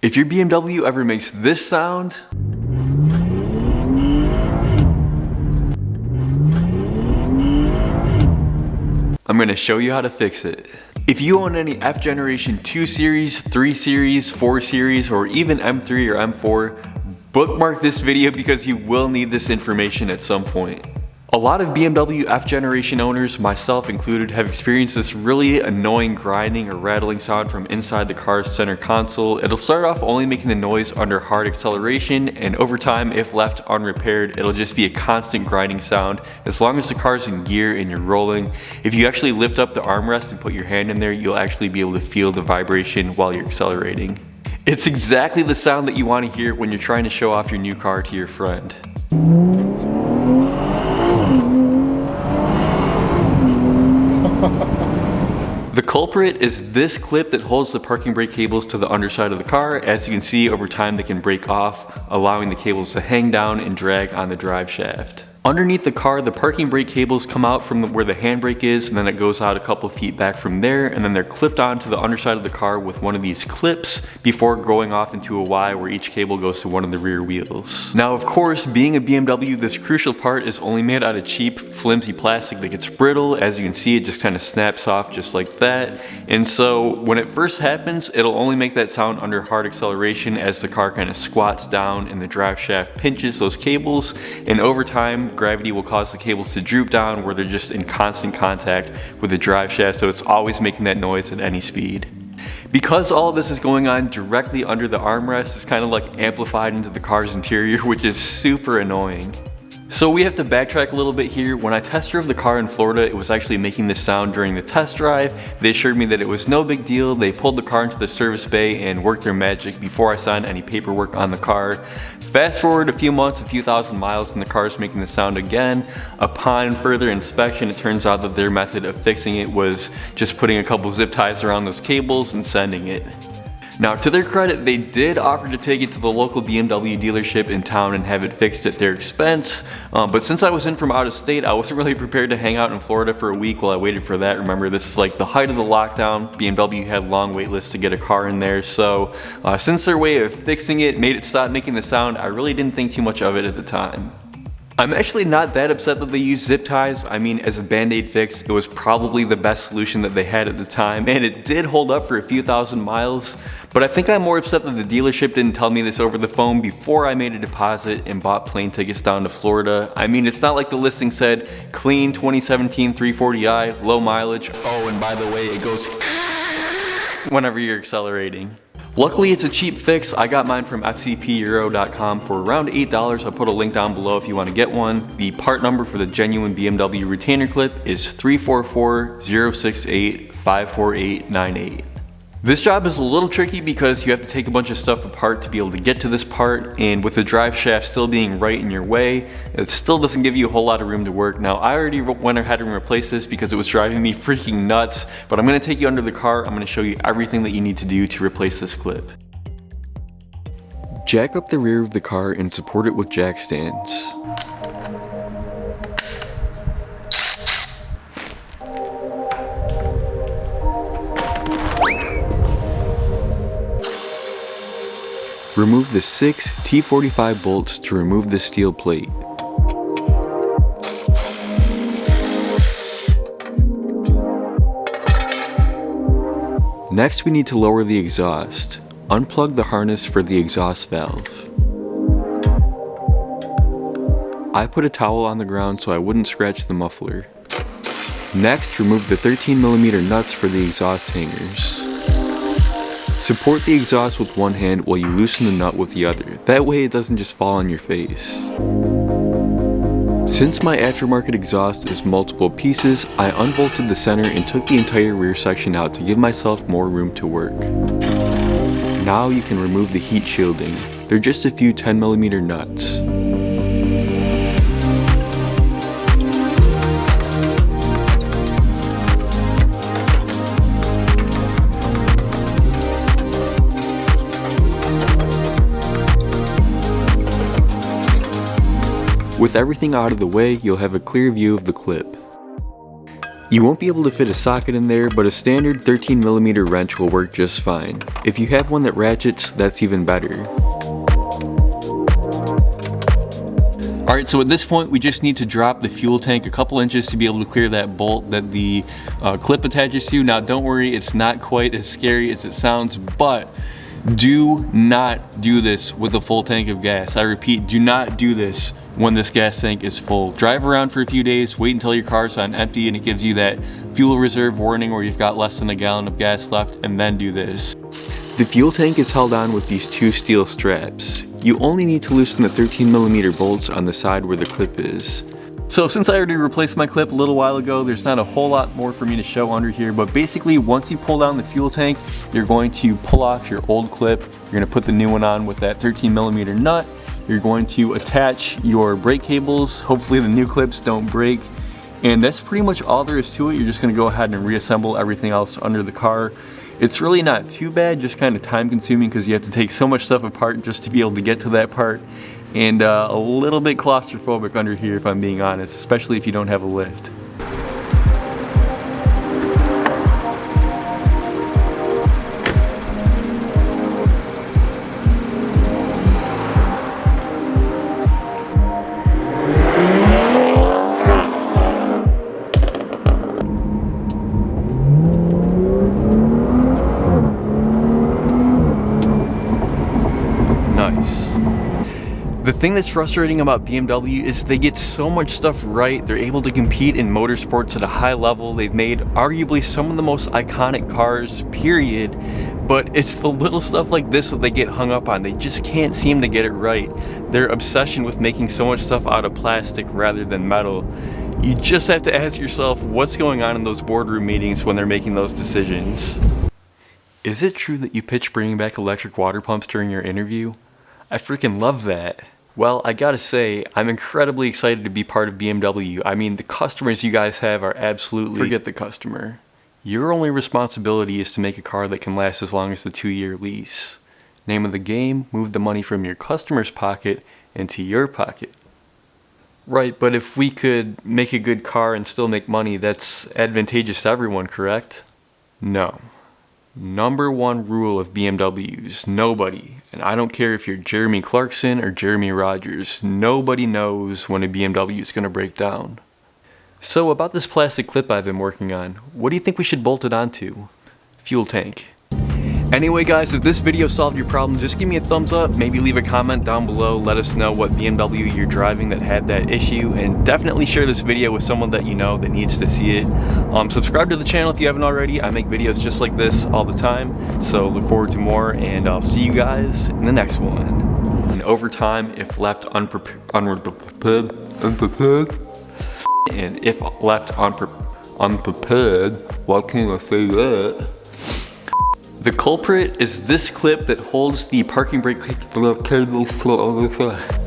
If your BMW ever makes this sound, I'm going to show you how to fix it. If you own any F Generation 2 Series, 3 Series, 4 Series, or even M3 or M4, bookmark this video because you will need this information at some point. A lot of BMW F Generation owners, myself included, have experienced this really annoying grinding or rattling sound from inside the car's center console. It'll start off only making the noise under hard acceleration, and over time, if left unrepaired, it'll just be a constant grinding sound as long as the car's in gear and you're rolling. If you actually lift up the armrest and put your hand in there, you'll actually be able to feel the vibration while you're accelerating. It's exactly the sound that you want to hear when you're trying to show off your new car to your friend. The culprit is this clip that holds the parking brake cables to the underside of the car. As you can see, over time they can break off, allowing the cables to hang down and drag on the drive shaft. Underneath the car, the parking brake cables come out from where the handbrake is, and then it goes out a couple feet back from there, and then they're clipped onto the underside of the car with one of these clips before going off into a Y where each cable goes to one of the rear wheels. Now, of course, being a BMW, this crucial part is only made out of cheap, flimsy plastic that gets brittle. As you can see, it just kind of snaps off just like that. And so when it first happens, it'll only make that sound under hard acceleration as the car kind of squats down and the drive shaft pinches those cables, and over time, gravity will cause the cables to droop down where they're just in constant contact with the drive shaft, so it's always making that noise at any speed. Because all of this is going on directly under the armrest, it's kind of like amplified into the car's interior, which is super annoying. So we have to backtrack a little bit here. When I test drove the car in Florida, it was actually making this sound during the test drive. They assured me that it was no big deal. They pulled the car into the service bay and worked their magic before I signed any paperwork on the car. Fast forward a few months, a few thousand miles, and the car is making the sound again. Upon further inspection, it turns out that their method of fixing it was just putting a couple zip ties around those cables and sending it. Now, to their credit, they did offer to take it to the local BMW dealership in town and have it fixed at their expense, but since I was in from out of state, I wasn't really prepared to hang out in Florida for a week while I waited for that. Remember, this is like the height of the lockdown. BMW had long wait lists to get a car in there, so since their way of fixing it made it stop making the sound, I really didn't think too much of it at the time. I'm actually not that upset that they used zip ties. I mean, as a band-aid fix, it was probably the best solution that they had at the time, and it did hold up for a few thousand miles. But I think I'm more upset that the dealership didn't tell me this over the phone before I made a deposit and bought plane tickets down to Florida. I mean, it's not like the listing said, clean 2017 340i, low mileage. Oh, and by the way, it goes whenever you're accelerating. Luckily, it's a cheap fix. I got mine from fcpeuro.com for around $8. I'll put a link down below if you want to get one. The part number for the genuine BMW retainer clip is 344-068-54898. This job is a little tricky because you have to take a bunch of stuff apart to be able to get to this part, and with the drive shaft still being right in your way, it still doesn't give you a whole lot of room to work. Now, I already went ahead and replaced this because it was driving me freaking nuts, but I'm going to take you under the car. I'm going to show you everything that you need to do to replace this clip. Jack up the rear of the car and support it with jack stands. Remove the 6 T45 bolts to remove the steel plate. Next, we need to lower the exhaust. Unplug the harness for the exhaust valve. I put a towel on the ground so I wouldn't scratch the muffler. Next, remove the 13mm nuts for the exhaust hangers. Support the exhaust with one hand while you loosen the nut with the other. That way it doesn't just fall on your face. Since my aftermarket exhaust is multiple pieces, I unbolted the center and took the entire rear section out to give myself more room to work. Now you can remove the heat shielding. They're just a few 10mm nuts. With everything out of the way, you'll have a clear view of the clip. You won't be able to fit a socket in there, but a standard 13mm wrench will work just fine. If you have one that ratchets, that's even better. Alright, so at this point we just need to drop the fuel tank a couple inches to be able to clear that bolt that the clip attaches to. Now don't worry, it's not quite as scary as it sounds, but do not do this with a full tank of gas. I repeat, do not do this when this gas tank is full. Drive around for a few days, wait until your car's on empty and it gives you that fuel reserve warning where you've got less than a gallon of gas left, and then do this. The fuel tank is held on with these two steel straps. You only need to loosen the 13mm bolts on the side where the clip is. So since I already replaced my clip a little while ago, there's not a whole lot more for me to show under here, but basically once you pull down the fuel tank, you're going to pull off your old clip, you're going to put the new one on with that 13mm nut, you're going to attach your brake cables, hopefully the new clips don't break, and that's pretty much all there is to it. You're just going to go ahead and reassemble everything else under the car. It's really not too bad, just kind of time consuming because you have to take so much stuff apart just to be able to get to that part, and a little bit claustrophobic under here if I'm being honest, especially if you don't have a lift. Nice. The thing that's frustrating about BMW is they get so much stuff right. They're able to compete in motorsports at a high level. They've made arguably some of the most iconic cars, period. But it's the little stuff like this that they get hung up on. They just can't seem to get it right. Their obsession with making so much stuff out of plastic rather than metal. You just have to ask yourself what's going on in those boardroom meetings when they're making those decisions. Is it true that you pitched bringing back electric water pumps during your interview? I freaking love that. Well, I gotta say, I'm incredibly excited to be part of BMW. I mean, the customers you guys have are absolutely... Forget the customer. Your only responsibility is to make a car that can last as long as the 2-year lease. Name of the game, move the money from your customer's pocket into your pocket. Right, but if we could make a good car and still make money, that's advantageous to everyone, correct? No. Number one rule of BMWs, nobody, and I don't care if you're Jeremy Clarkson or Jeremy Rogers, nobody knows when a BMW is going to break down. So about this plastic clip I've been working on, what do you think we should bolt it onto? Fuel tank. Anyway guys, if this video solved your problem, just give me a thumbs up, maybe leave a comment down below, let us know what BMW you're driving that had that issue, and definitely share this video with someone that you know that needs to see it. Subscribe to the channel if you haven't already. I make videos just like this all the time, so look forward to more, and I'll see you guys in the next one. And over time, if left unprepared, and if left unprepared, why can't I say that? The culprit is this clip that holds the parking brake cables to